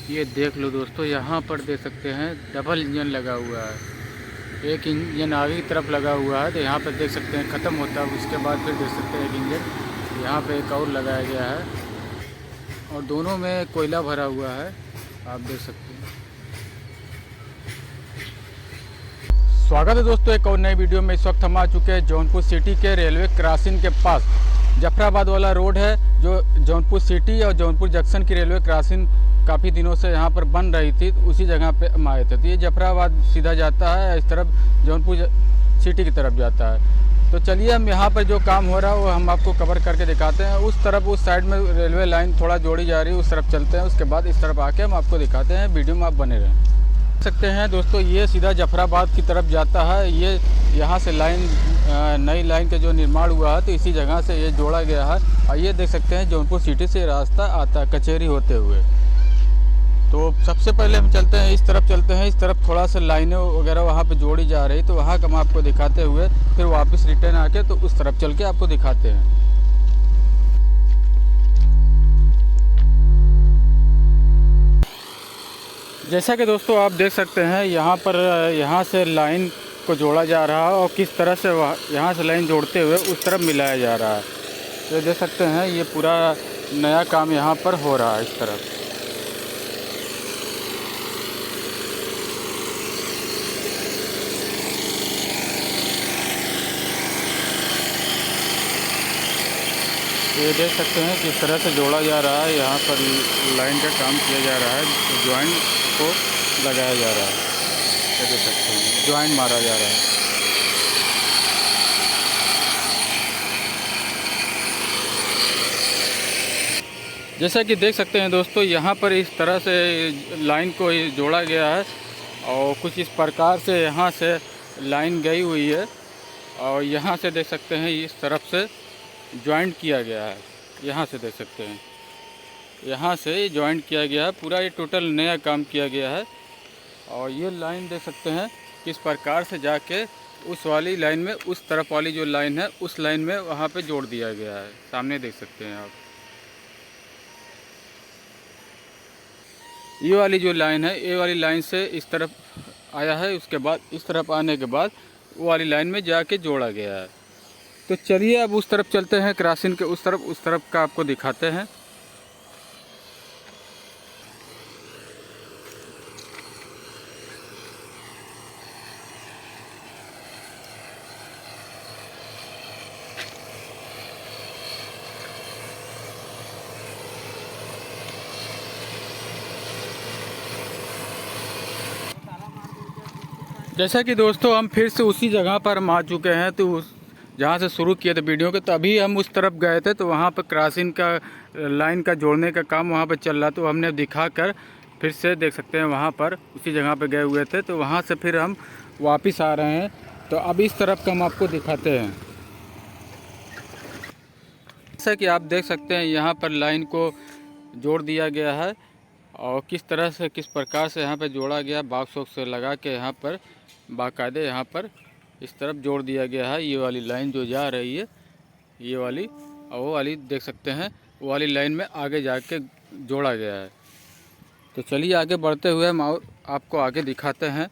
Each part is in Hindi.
ये देख लो दोस्तों, यहाँ पर देख सकते हैं डबल इंजन लगा हुआ है। एक इंजन आगे की तरफ लगा हुआ है तो यहाँ पर देख सकते हैं ख़त्म होता है, उसके बाद फिर देख सकते हैं एक इंजन यहाँ पे एक और लगाया गया है और दोनों में कोयला भरा हुआ है, आप देख सकते हैं। स्वागत है दोस्तों एक और नई वीडियो में। इस वक्त हम आ चुके हैं जौनपुर सिटी के रेलवे क्रॉसिंग के पास। जफराबाद वाला रोड है जो जौनपुर सिटी और जौनपुर जंक्शन की रेलवे क्रॉसिंग काफ़ी दिनों से यहाँ पर बन रही थी, उसी जगह पे हम आए थे। तो ये जफराबाद सीधा जाता है, इस तरफ जौनपुर सिटी की तरफ जाता है। तो चलिए हम यहाँ पर जो काम हो रहा है वो हम आपको कवर करके दिखाते हैं। उस तरफ उस साइड में रेलवे लाइन थोड़ा जोड़ी जा रही है, उस तरफ चलते हैं, उसके बाद इस तरफ आके हम आपको दिखाते हैं। वीडियो में आप बने रहें। देख सकते हैं दोस्तों, ये सीधा जफराबाद की तरफ जाता है। ये यहाँ से लाइन नई लाइन के जो निर्माण हुआ है तो इसी जगह से ये जोड़ा गया है। और ये देख सकते हैं जौनपुर सिटी से रास्ता आता है कचहरी होते हुए। तो सबसे पहले हम चलते हैं इस तरफ, चलते हैं इस तरफ, थोड़ा सा लाइनें वगैरह वहाँ पे जोड़ी जा रही, तो वहाँ का हम आपको दिखाते हुए फिर वापस रिटर्न आके तो उस तरफ चल के आपको दिखाते हैं। जैसा कि दोस्तों आप देख सकते हैं यहाँ से लाइन को जोड़ा जा रहा है और किस तरह से यहाँ से लाइन जोड़ते हुए उस तरफ मिलाया जा रहा है। तो देख सकते हैं ये पूरा नया काम यहाँ पर हो रहा है इस तरफ। ये देख सकते हैं किस तरह से जोड़ा जा रहा है, यहाँ पर लाइन का काम किया जा रहा है, जॉइंट को लगाया जा रहा है। ये देख सकते हैं जॉइंट मारा जा रहा है। जैसा कि देख सकते हैं दोस्तों, यहाँ पर इस तरह से लाइन को जोड़ा गया है और कुछ इस प्रकार से यहाँ से लाइन गई हुई है और यहाँ से देख सकते हैं इस तरफ से जॉइंट किया गया है। यहाँ से देख सकते हैं यहाँ से जॉइंट किया गया है, पूरा ये टोटल नया काम किया गया है। और ये लाइन देख सकते हैं किस प्रकार से जाके उस वाली लाइन में, उस तरफ वाली जो लाइन है उस लाइन में वहाँ पे जोड़ दिया गया है। सामने देख सकते हैं आप, ये वाली जो लाइन है, ये वाली लाइन से इस तरफ आया है, उसके बाद इस तरफ आने के बाद वो वाली लाइन में जाके जोड़ा गया है। तो चलिए अब उस तरफ चलते हैं, क्रॉसिंग के उस तरफ का आपको दिखाते हैं। जैसा कि दोस्तों हम फिर से उसी जगह पर हम आ चुके हैं, तो जहाँ से शुरू किए थे वीडियो के, तो अभी हम उस तरफ गए थे तो वहाँ पर क्रॉसिंग का लाइन का जोड़ने का काम वहाँ पर चल रहा, तो हमने दिखाकर फिर से देख सकते हैं वहाँ पर उसी जगह पर गए हुए थे, तो वहाँ से फिर हम वापस आ रहे हैं। तो अब इस तरफ का हम आपको दिखाते हैं। जैसा कि आप देख सकते हैं यहाँ पर लाइन को जोड़ दिया गया है और किस तरह से किस प्रकार से यहाँ पर जोड़ा गया, बॉक्स वॉक्स से लगा के यहाँ पर बाकायदे यहाँ पर इस तरफ जोड़ दिया गया है। ये वाली लाइन जो जा रही है ये वाली और वो वाली देख सकते हैं, वो वाली लाइन में आगे जाके जोड़ा गया है। तो चलिए आगे बढ़ते हुए हम आपको आगे दिखाते हैं।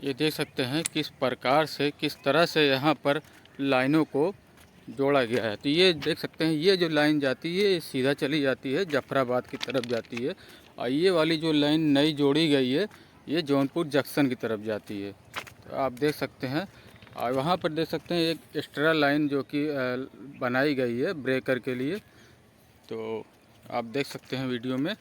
ये देख सकते हैं किस प्रकार से किस तरह से यहाँ पर लाइनों को जोड़ा गया है। तो ये देख सकते हैं ये जो लाइन जाती है ये सीधा चली जाती है, जफराबाद की तरफ जाती है। और ये वाली जो लाइन नई जोड़ी गई है ये जौनपुर जंक्शन की तरफ जाती है। तो आप देख सकते हैं और वहाँ पर देख सकते हैं एक एक्स्ट्रा लाइन जो कि बनाई गई है ब्रेकर के लिए। तो आप देख सकते हैं वीडियो में।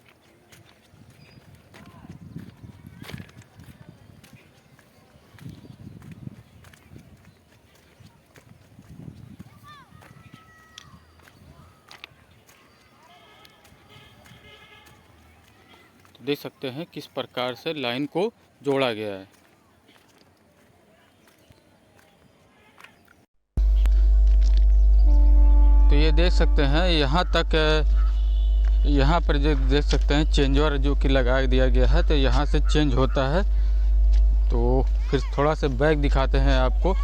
देख सकते हैं किस प्रकार से लाइन को जोड़ा गया है। तो ये देख सकते हैं यहाँ तक, यहाँ पर जो देख सकते हैं चेंजर जो कि लगा दिया गया है, तो यहाँ से चेंज होता है। तो फिर थोड़ा सा बैक दिखाते हैं आपको।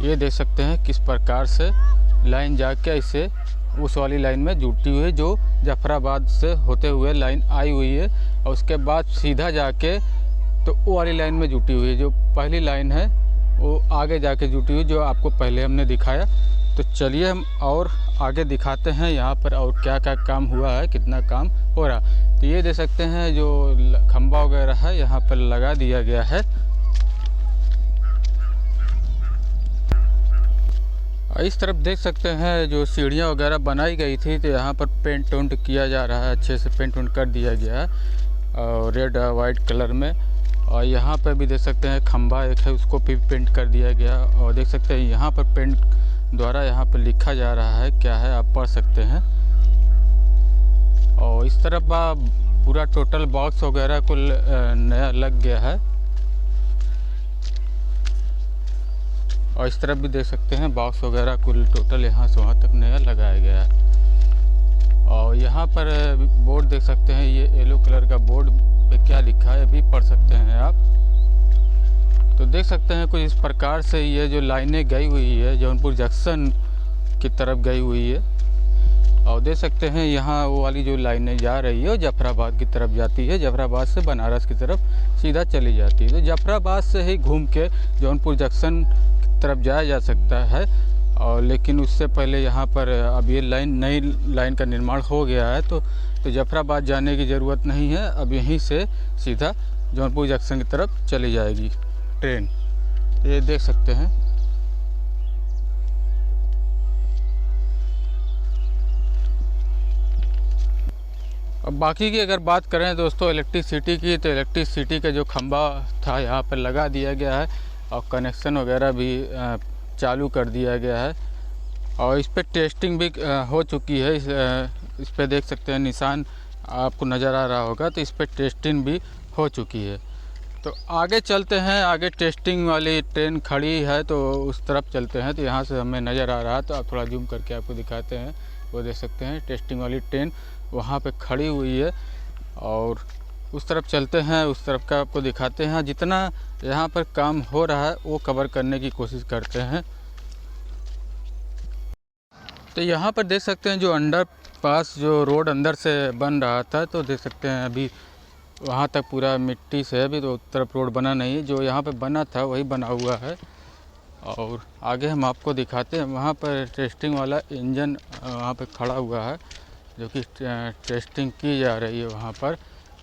ये देख सकते हैं किस प्रकार से लाइन जाके इसे उस वाली लाइन में जुटी हुई है जो जाफराबाद से होते हुए लाइन आई हुई है, और उसके बाद सीधा जाके तो वो वाली लाइन में जुटी हुई है। जो पहली लाइन है वो आगे जाके जुटी हुई जो आपको पहले हमने दिखाया। तो चलिए हम और आगे दिखाते हैं यहाँ पर और क्या क्या काम हुआ है, कितना काम हो रहा। तो ये देख सकते हैं जो खंभा वगैरह है यहाँ पर लगा दिया गया है। इस तरफ देख सकते हैं जो सीढ़ियाँ वगैरह बनाई गई थी, तो यहाँ पर पेंट वेंट किया जा रहा है, अच्छे से पेंट वेंट कर दिया गया है और रेड वाइट कलर में। और यहाँ पर भी देख सकते हैं खंभा एक है, उसको भी पेंट कर दिया गया। और देख सकते हैं यहाँ पर पेंट द्वारा यहाँ पर लिखा जा रहा है, क्या है आप पढ़ सकते हैं। और इस तरफ पूरा टोटल बॉक्स वगैरह को नया लग गया है। और इस तरफ भी देख सकते हैं बॉक्स वगैरह कुल टोटल यहाँ से वहाँ तक नया लगाया गया है। और यहाँ पर बोर्ड देख सकते हैं, ये येलो कलर का बोर्ड पे क्या लिखा है अभी पढ़ सकते हैं आप। तो देख सकते हैं कुछ इस प्रकार से ये जो लाइनें गई हुई है जौनपुर जंक्शन की तरफ गई हुई है। और देख सकते हैं यहाँ वो वाली जो लाइनें जा रही है वो जाफराबाद की तरफ जाती है, जाफराबाद से बनारस की तरफ सीधा चली जाती है। तो जाफराबाद से ही घूम के जौनपुर जंक्शन तरफ जाया जा सकता है। और लेकिन उससे पहले यहाँ पर अब ये नई लाइन का निर्माण हो गया है, तो जाफराबाद जाने की ज़रूरत नहीं है। अब यहीं से सीधा जौनपुर जंक्शन की तरफ चली जाएगी ट्रेन। ये देख सकते हैं। अब बाकी की अगर बात करें दोस्तों इलेक्ट्रिसिटी की, तो इलेक्ट्रिसिटी का जो खंभा था यहाँ पर लगा दिया गया है और कनेक्शन वगैरह भी चालू कर दिया गया है। और इस पर टेस्टिंग भी हो चुकी है। इस पर देख सकते हैं निशान आपको नज़र आ रहा होगा, तो इस पर टेस्टिंग भी हो चुकी है। तो आगे चलते हैं, आगे टेस्टिंग वाली ट्रेन खड़ी है तो उस तरफ चलते हैं। तो यहाँ से हमें नज़र आ रहा है, तो आप थोड़ा जूम करके आपको दिखाते हैं। वो देख सकते हैं टेस्टिंग वाली ट्रेन वहाँ पे खड़ी हुई है। और उस तरफ चलते हैं, उस तरफ का आपको दिखाते हैं। जितना यहाँ पर काम हो रहा है वो कवर करने की कोशिश करते हैं। तो यहाँ पर देख सकते हैं जो अंडर पास जो रोड अंदर से बन रहा था, तो देख सकते हैं अभी वहाँ तक पूरा मिट्टी से, अभी तो उस तरफ रोड बना नहीं है। जो यहाँ पे बना था वही बना हुआ है। और आगे हम आपको दिखाते हैं, वहाँ पर टेस्टिंग वाला इंजन वहाँ पे खड़ा हुआ है जो कि टेस्टिंग की जा रही है वहाँ पर।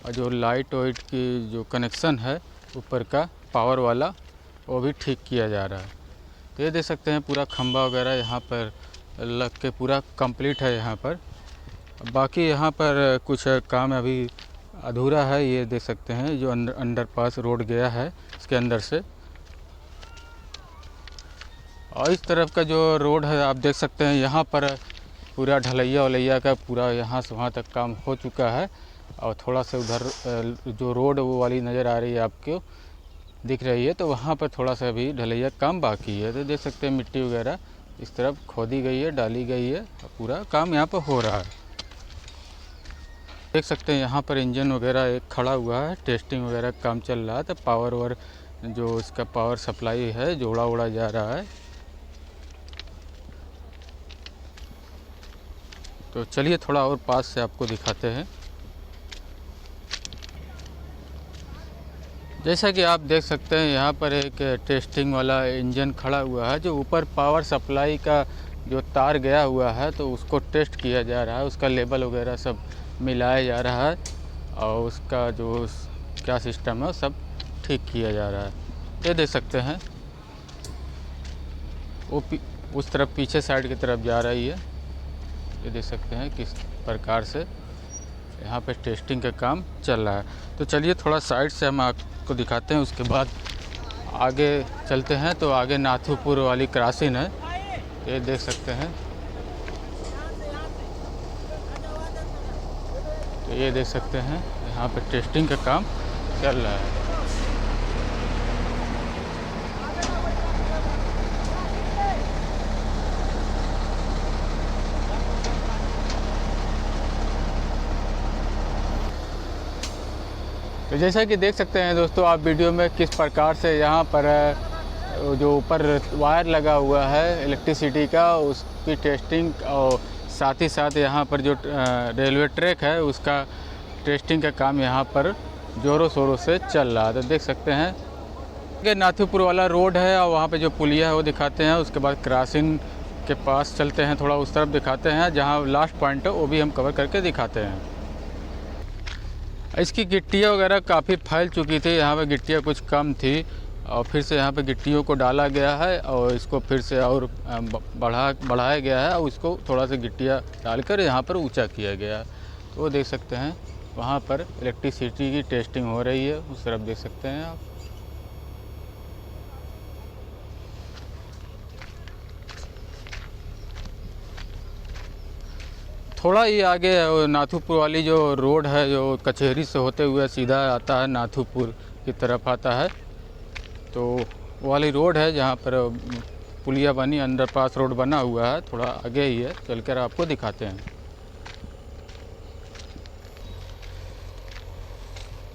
और जो लाइट वाइट की जो कनेक्शन है ऊपर का पावर वाला वो भी ठीक किया जा रहा है। तो ये देख सकते हैं पूरा खंभा वगैरह यहाँ पर लग के पूरा कंप्लीट है यहाँ पर। बाकी यहाँ पर कुछ काम अभी अधूरा है। ये देख सकते हैं जो अंडरपास रोड गया है इसके अंदर से। और इस तरफ का जो रोड है आप देख सकते हैं यहाँ पर पूरा ढलैया वलैया का पूरा यहाँ से वहाँ तक काम हो चुका है। और थोड़ा सा उधर जो रोड वो वाली नज़र आ रही है आपको दिख रही है, तो वहाँ पर थोड़ा सा अभी ढलैया काम बाकी है। तो देख सकते हैं मिट्टी वगैरह इस तरफ खोदी गई है, डाली गई है, पूरा काम यहाँ पर हो रहा है। देख सकते हैं यहाँ पर इंजन वगैरह एक खड़ा हुआ है, टेस्टिंग वगैरह काम चल रहा है। तो पावर और जो इसका पावर सप्लाई है जोड़ा उड़ा जा रहा है। तो चलिए थोड़ा और पास से आपको दिखाते हैं। जैसा कि आप देख सकते हैं यहाँ पर एक टेस्टिंग वाला इंजन खड़ा हुआ है। जो ऊपर पावर सप्लाई का जो तार गया हुआ है तो उसको टेस्ट किया जा रहा है, उसका लेवल वगैरह सब मिलाया जा रहा है और उसका जो क्या सिस्टम है सब ठीक किया जा रहा है। ये देख सकते हैं वो उस तरफ पीछे साइड की तरफ जा रही है। ये देख सकते हैं किस प्रकार से यहाँ पे टेस्टिंग का काम चल रहा है। तो चलिए थोड़ा साइड से हम आपको दिखाते हैं, उसके बाद आगे चलते हैं। तो आगे नाथुपुर वाली क्रॉसिंग है, ये देख सकते हैं। तो ये देख सकते हैं यहाँ पे टेस्टिंग का काम चल रहा है। तो जैसा कि देख सकते हैं दोस्तों आप वीडियो में किस प्रकार से यहाँ पर जो ऊपर वायर लगा हुआ है इलेक्ट्रिसिटी का, उसकी टेस्टिंग और साथ ही साथ यहाँ पर जो रेलवे ट्रैक है उसका टेस्टिंग का काम यहाँ पर ज़ोरों शोरों से चल रहा है। तो देख सकते हैं कि नाथूपुर वाला रोड है और वहाँ पे जो पुलिया है वो दिखाते हैं। उसके बाद क्रॉसिंग के पास चलते हैं, थोड़ा उस तरफ दिखाते हैं, जहाँ लास्ट पॉइंट है वो भी हम कवर करके दिखाते हैं। इसकी गिट्टियाँ वगैरह काफ़ी फैल चुकी थी, यहाँ पे गिट्टियाँ कुछ कम थी और फिर से यहाँ पे गिट्टियों को डाला गया है और इसको फिर से और बढ़ाया गया है और इसको थोड़ा सा गिट्टियाँ डालकर यहाँ पर ऊंचा किया गया है। तो वो देख सकते हैं वहाँ पर इलेक्ट्रिसिटी की टेस्टिंग हो रही है, उस तरफ देख सकते हैं आप। थोड़ा ही आगे नाथूपुर वाली जो रोड है जो कचहरी से होते हुए सीधा आता है नाथूपुर की तरफ आता है, तो वो वाली रोड है जहाँ पर पुलिया बनी, अंडरपास रोड बना हुआ है, थोड़ा आगे ही है, चलकर आपको दिखाते हैं।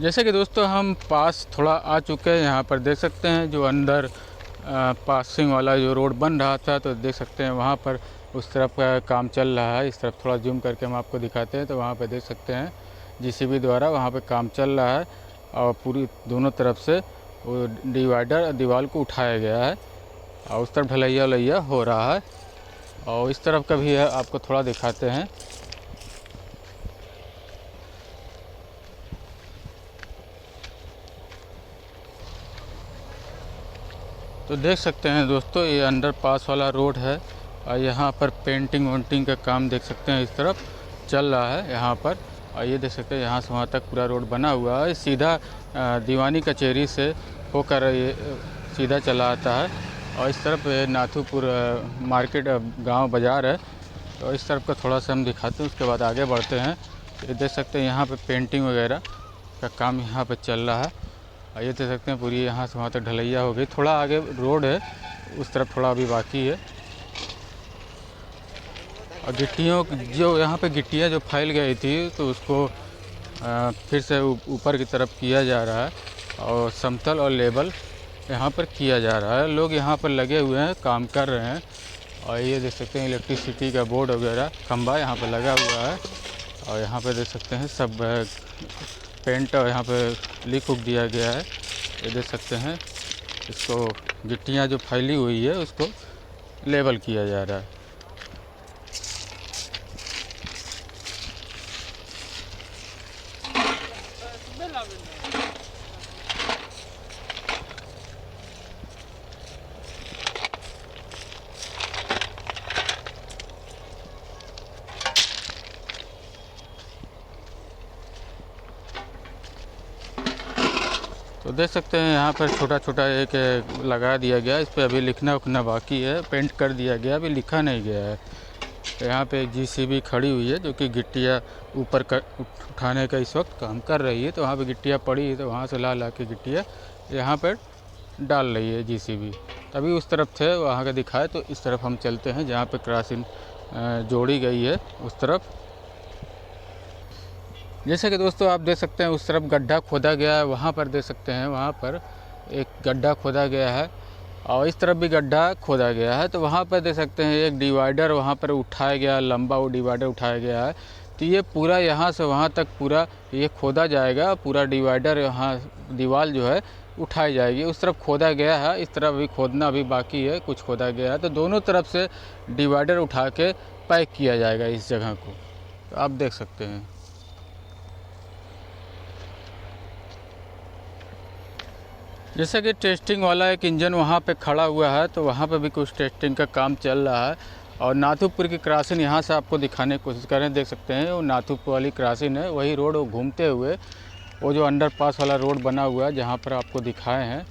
जैसे कि दोस्तों हम पास थोड़ा आ चुके हैं, यहाँ पर देख सकते हैं जो अंडर पासिंग वाला जो रोड बन रहा था, तो देख सकते हैं वहाँ पर उस तरफ का काम चल रहा है। इस तरफ थोड़ा जूम करके हम आपको दिखाते हैं, तो वहाँ पे देख सकते हैं जीसीबी द्वारा वहाँ पे काम चल रहा है और पूरी दोनों तरफ से वो डिवाइडर दीवार को उठाया गया है और उस तरफ ढलैया वलैया हो रहा है। और इस तरफ का भी है, आपको थोड़ा दिखाते हैं। तो देख सकते हैं दोस्तों ये अंडरपास वाला रोड है और यहाँ पर पेंटिंग वेंटिंग का काम देख सकते हैं इस तरफ चल रहा है यहाँ पर। और ये देख सकते हैं यहाँ से वहाँ तक पूरा रोड बना हुआ है, सीधा दीवानी कचहरी से होकर ये सीधा चला आता है। और इस तरफ नाथूपुर मार्केट गांव बाज़ार है, तो इस तरफ का थोड़ा सा हम दिखाते हैं, उसके बाद आगे बढ़ते हैं। ये देख सकते हैं यहाँ पे पेंटिंग वगैरह का काम यहाँ पे चल रहा है। और ये देख सकते हैं पूरी यहाँ से वहाँ तक ढलैया हो गई, थोड़ा आगे रोड है उस तरफ थोड़ा अभी बाकी है। और गिट्टियों जो यहाँ पे गिट्टियाँ जो फैल गई थी तो उसको फिर से ऊपर की तरफ किया जा रहा है और समतल और लेवल यहाँ पर किया जा रहा है। लोग यहाँ पर लगे हुए हैं, काम कर रहे हैं। और ये देख सकते हैं इलेक्ट्रिसिटी का बोर्ड वगैरह खंभा यहाँ पर लगा हुआ है। और यहाँ पे देख सकते हैं सब पेंट यहाँ पे लिख उक दिया गया है। ये देख सकते हैं इसको गिट्टियाँ जो फैली हुई है उसको लेवल किया जा रहा है। तो देख सकते हैं यहाँ पर छोटा छोटा एक लगा दिया गया, इस पर अभी लिखना उखना बाकी है, पेंट कर दिया गया, अभी लिखा नहीं गया है। तो यहाँ पे एक जीसीबी खड़ी हुई है जो कि गिट्टियाँ ऊपर उठाने का इस वक्त काम कर रही है। तो वहाँ पे गिट्टियाँ पड़ी है, तो वहाँ से ला के गिट्टियाँ यहाँ पर डाल रही है जीसीबी। तभी उस तरफ थे वहाँ का दिखाए, तो इस तरफ हम चलते हैं जहाँ पर क्रॉसिंग जोड़ी गई है उस तरफ। जैसे कि दोस्तों आप देख सकते हैं उस तरफ गड्ढा खोदा गया है, वहाँ पर देख सकते हैं वहाँ पर एक गड्ढा खोदा गया है और इस तरफ भी गड्ढा खोदा गया है। तो वहाँ पर देख सकते हैं एक डिवाइडर वहाँ पर उठाया गया, लंबा वो डिवाइडर उठाया गया है। तो ये पूरा यहाँ से वहाँ तक पूरा ये खोदा जाएगा, पूरा डिवाइडर यहाँ दीवार जो है उठाई जाएगी। उस तरफ खोदा गया है, इस तरफ भी खोदना अभी बाकी है, कुछ खोदा गया है। तो दोनों तरफ से डिवाइडर उठा के पैक किया जाएगा इस जगह को, तो आप देख सकते हैं। जैसे कि टेस्टिंग वाला एक इंजन वहाँ पे खड़ा हुआ है, तो वहाँ पे भी कुछ टेस्टिंग का काम चल रहा है। और नाथूपुर की क्रॉसिंग यहाँ से आपको दिखाने की कोशिश करें, देख सकते हैं वो नाथूपुर वाली क्रॉसिंग है, वही रोड वो घूमते हुए वो जो अंडरपास वाला रोड बना हुआ है जहाँ पर आपको दिखाए हैं,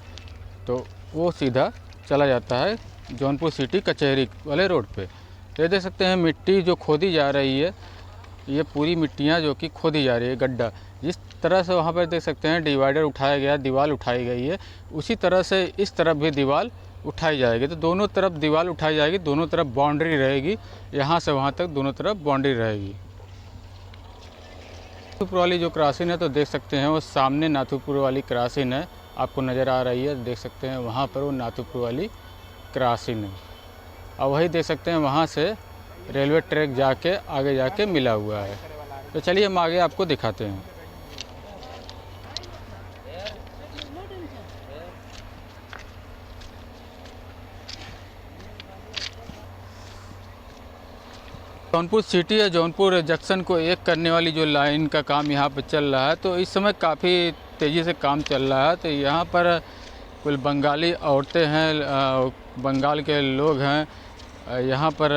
तो वो सीधा चला जाता है जौनपुर सिटी कचहरी वाले रोड पे। ये देख सकते हैं मिट्टी जो खोदी जा रही है, ये पूरी मिट्टियाँ जो कि खोदी जा रही है, गड्ढा जिस तरह से वहाँ पर देख सकते हैं डिवाइडर उठाया गया, दीवार उठाई गई है, उसी तरह से इस तरफ भी दीवार उठाई जाएगी। तो दोनों तरफ दीवार उठाई जाएगी, दोनों तरफ बाउंड्री रहेगी, यहाँ से वहाँ तक दोनों तरफ बाउंड्री रहेगी। नाथूपुर वाली जो क्रॉसिंग है तो देख सकते हैं वो सामने नाथूपुर वाली क्रॉसिंग है आपको नज़र आ रही है, देख सकते हैं वहाँ पर वो नाथुपुर वाली क्रॉसिंग है। और वही देख सकते हैं वहाँ से रेलवे ट्रैक जाके आगे जाके मिला हुआ है। तो चलिए हम आगे आपको दिखाते हैं। जौनपुर सिटी या जौनपुर जंक्शन को एक करने वाली जो लाइन का काम यहाँ पर चल रहा है, तो इस समय काफ़ी तेज़ी से काम चल रहा है। तो यहाँ पर कुल बंगाली औरतें हैं, बंगाल के लोग हैं, यहाँ पर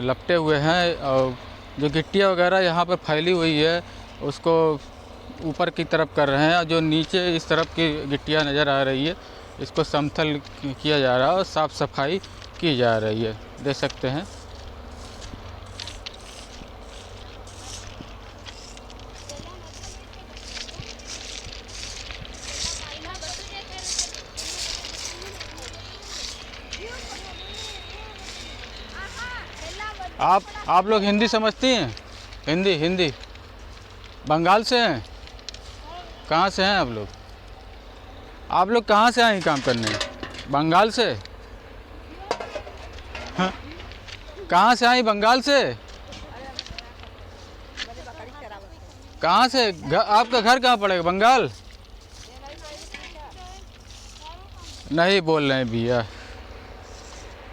लपटे हुए हैं और जो गिट्टियाँ वगैरह यहाँ पर फैली हुई है उसको ऊपर की तरफ कर रहे हैं। और जो नीचे इस तरफ की गिट्टियाँ नज़र आ रही है इसको समतल किया जा रहा है और साफ़ सफाई की जा रही है, देख सकते हैं। आप लोग हिंदी समझती हैं? हिंदी बंगाल से हैं? कहाँ से हैं आप लोग? आप लोग कहाँ से आए काम करने? बंगाल से? हाँ? कहाँ से आई? बंगाल से? कहाँ से? आपका घर कहाँ पड़ेगा? बंगाल नहीं बोल रहे हैं भैया।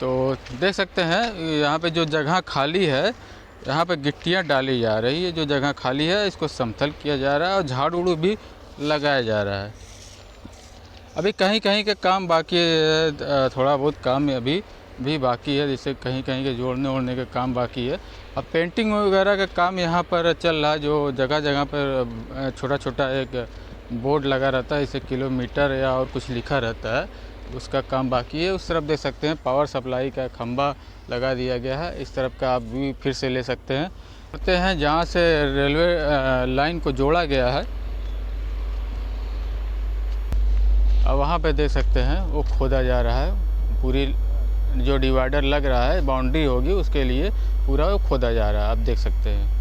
तो देख सकते हैं यहाँ पे जो जगह खाली है यहाँ पे गिट्टियाँ डाली जा रही है। जो जगह खाली है इसको समतल किया जा रहा है और झाड़ू उड़ू भी लगाया जा रहा है। अभी कहीं कहीं के काम बाकी है, थोड़ा बहुत काम अभी भी बाकी है, जैसे कहीं कहीं के जोड़ने ओड़ने के काम बाकी है। अब पेंटिंग वगैरह का काम यहाँ पर चल रहा है। जो जगह जगह पर छोटा छोटा एक बोर्ड लगा रहता है, इसे किलोमीटर या और कुछ लिखा रहता है, उसका काम बाकी है। उस तरफ देख सकते हैं पावर सप्लाई का खंभा लगा दिया गया है, इस तरफ का आप भी फिर से ले सकते हैं। करते हैं जहाँ से रेलवे लाइन को जोड़ा गया है, और वहाँ पे देख सकते हैं वो खोदा जा रहा है। पूरी जो डिवाइडर लग रहा है, बाउंड्री होगी, उसके लिए पूरा वो खोदा जा रहा है, आप देख सकते हैं।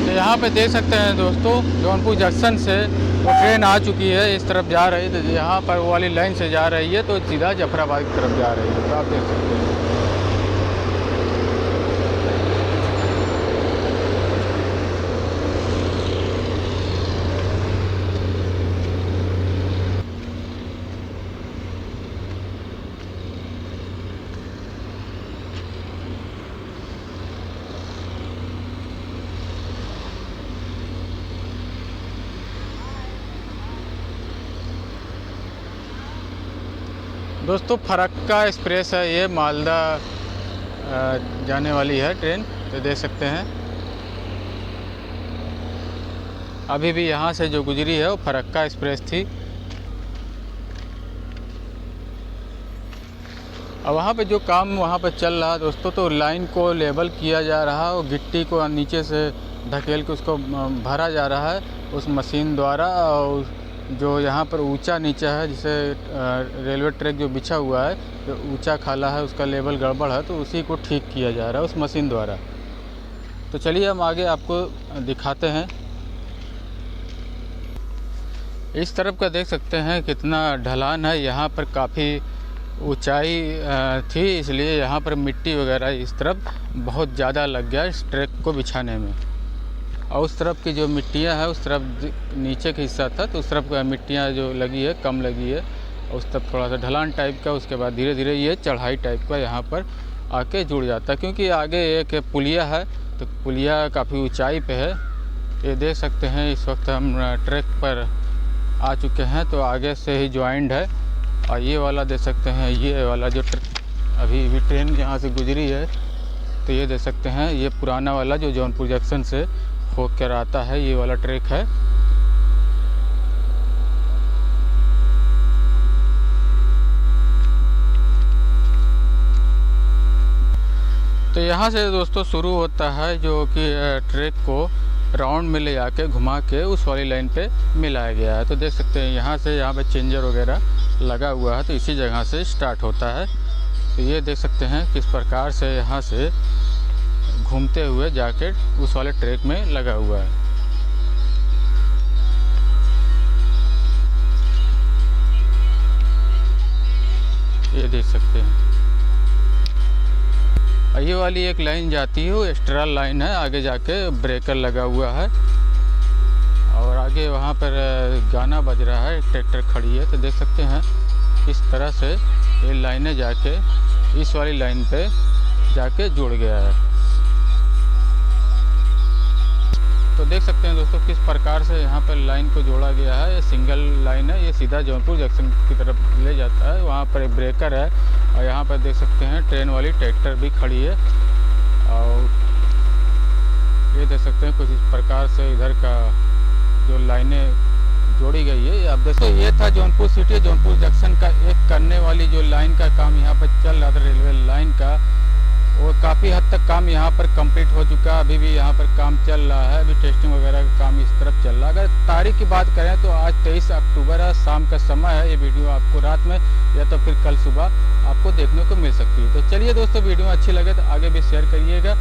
यहाँ पे देख सकते हैं दोस्तों, जौनपुर जंक्शन से वो ट्रेन आ चुकी है, इस तरफ जा रही है। तो यहाँ पर वो वाली लाइन से जा रही है तो सीधा जफराबाद की तरफ जा रही है, तो आप देख सकते हैं। दोस्तों फरक्का एक्सप्रेस है, ये मालदा जाने वाली है ट्रेन, तो देख सकते हैं। अभी भी यहाँ से जो गुजरी है वो फरक्का एक्सप्रेस थी। और वहाँ पे जो काम वहाँ पे चल रहा है दोस्तों, तो लाइन को लेवल किया जा रहा है और गिट्टी को नीचे से ढकेल के उसको भरा जा रहा है उस मशीन द्वारा। और जो यहाँ पर ऊंचा नीचा है, जिसे रेलवे ट्रैक जो बिछा हुआ है, जो ऊंचा खाला है, उसका लेवल गड़बड़ है, तो उसी को ठीक किया जा रहा है उस मशीन द्वारा। तो चलिए हम आगे आपको दिखाते हैं। इस तरफ का देख सकते हैं कितना ढलान है। यहाँ पर काफ़ी ऊंचाई थी, इसलिए यहाँ पर मिट्टी वगैरह इस तरफ बहुत ज़्यादा लग गया इस ट्रैक को बिछाने में। और उस तरफ की जो मिट्टियाँ है, उस तरफ नीचे का हिस्सा था तो उस तरफ मिट्टियाँ जो लगी है कम लगी है, और उस तरफ थोड़ा सा ढलान टाइप का। उसके बाद धीरे धीरे ये चढ़ाई टाइप का यहाँ पर आके जुड़ जाता है, क्योंकि आगे एक पुलिया है तो पुलिया काफ़ी ऊंचाई पे है। ये देख सकते हैं इस वक्त हम ट्रैक पर आ चुके हैं, तो आगे से ही ज्वाइंट है। और ये वाला देख सकते हैं, ये वाला जो अभी भी ट्रेन यहाँ से गुजरी है, तो ये देख सकते हैं ये पुराना वाला जो जौनपुर जंक्शन से होकर आता है, ये वाला ट्रैक है। तो यहाँ से दोस्तों शुरू होता है जो कि ट्रैक को राउंड में ले जाके घुमा के उस वाली लाइन पे मिलाया गया है। तो देख सकते हैं यहाँ से, यहाँ पे चेंजर वगैरह लगा हुआ है, तो इसी जगह से स्टार्ट होता है। तो ये देख सकते हैं किस प्रकार से यहाँ से घूमते हुए जाके उस वाले ट्रैक में लगा हुआ है। ये देख सकते हैं ये वाली एक लाइन जाती है, वो एक्स्ट्रा लाइन है, आगे जाके ब्रेकर लगा हुआ है। और आगे वहाँ पर गाना बज रहा है, ट्रैक्टर खड़ी है। तो देख सकते हैं किस तरह से ये लाइनें जाके इस वाली लाइन पे जाके जुड़ गया है। तो देख सकते हैं दोस्तों किस प्रकार से यहाँ पर लाइन को जोड़ा गया है। ये सिंगल लाइन है, ये सीधा जौनपुर जंक्शन की तरफ ले जाता है। वहाँ पर एक ब्रेकर है और यहाँ पर देख सकते हैं ट्रेन वाली ट्रैक्टर भी खड़ी है। और ये देख सकते हैं कुछ इस प्रकार से इधर का जो लाइनें जोड़ी गई है। अब देखो ये था जौनपुर सिटी जौनपुर जंक्शन का एक करने वाली जो लाइन का काम यहाँ पर चल रहा था, रेलवे लाइन का, वो काफ़ी हद तक काम यहाँ पर कंप्लीट हो चुका है। अभी भी यहाँ पर काम चल रहा है, अभी टेस्टिंग वगैरह का काम इस तरफ चल रहा है। अगर तारीख की बात करें तो आज 23 अक्टूबर है, शाम का समय है। ये वीडियो आपको रात में या तो फिर कल सुबह आपको देखने को मिल सकती है। तो चलिए दोस्तों, वीडियो अच्छी लगे तो आगे भी शेयर करिएगा।